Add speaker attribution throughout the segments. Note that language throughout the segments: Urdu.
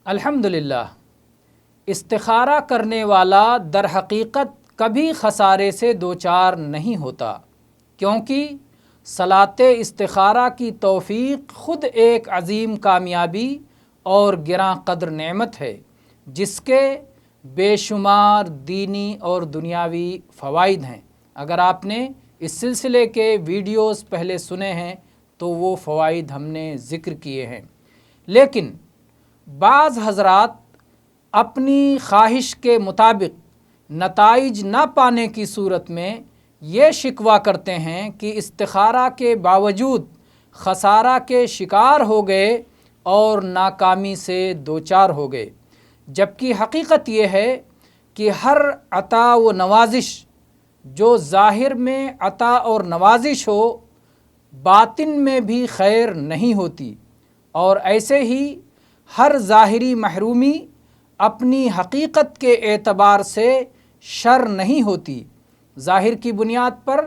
Speaker 1: الحمدللہ، استخارہ کرنے والا در حقیقت کبھی خسارے سے دوچار نہیں ہوتا، کیونکہ صلاۃ استخارہ کی توفیق خود ایک عظیم کامیابی اور گراں قدر نعمت ہے، جس کے بے شمار دینی اور دنیاوی فوائد ہیں۔ اگر آپ نے اس سلسلے کے ویڈیوز پہلے سنے ہیں تو وہ فوائد ہم نے ذکر کیے ہیں، لیکن بعض حضرات اپنی خواہش کے مطابق نتائج نہ پانے کی صورت میں یہ شکوہ کرتے ہیں کہ استخارہ کے باوجود خسارہ کے شکار ہو گئے اور ناکامی سے دوچار ہو گئے، جبکہ حقیقت یہ ہے کہ ہر عطا و نوازش جو ظاہر میں عطا اور نوازش ہو، باطن میں بھی خیر نہیں ہوتی، اور ایسے ہی ہر ظاہری محرومی اپنی حقیقت کے اعتبار سے شر نہیں ہوتی۔ ظاہر کی بنیاد پر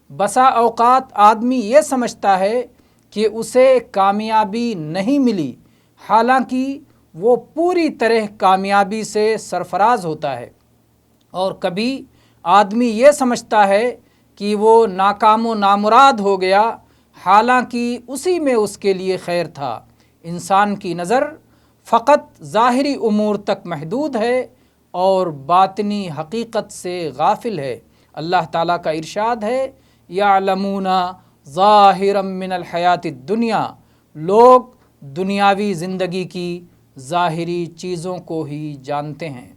Speaker 1: بسا اوقات آدمی یہ سمجھتا ہے کہ اسے کامیابی نہیں ملی، حالانکہ وہ پوری طرح کامیابی سے سرفراز ہوتا ہے، اور کبھی آدمی یہ سمجھتا ہے کہ وہ ناکام و نامراد ہو گیا، حالانکہ اسی میں اس کے لیے خیر تھا۔ انسان کی نظر فقط ظاہری امور تک محدود ہے اور باطنی حقیقت سے غافل ہے۔ اللہ تعالیٰ کا ارشاد ہے، یعلمون ظاہرا من الحیات الدنیا، لوگ دنیاوی زندگی کی ظاہری چیزوں کو ہی جانتے ہیں۔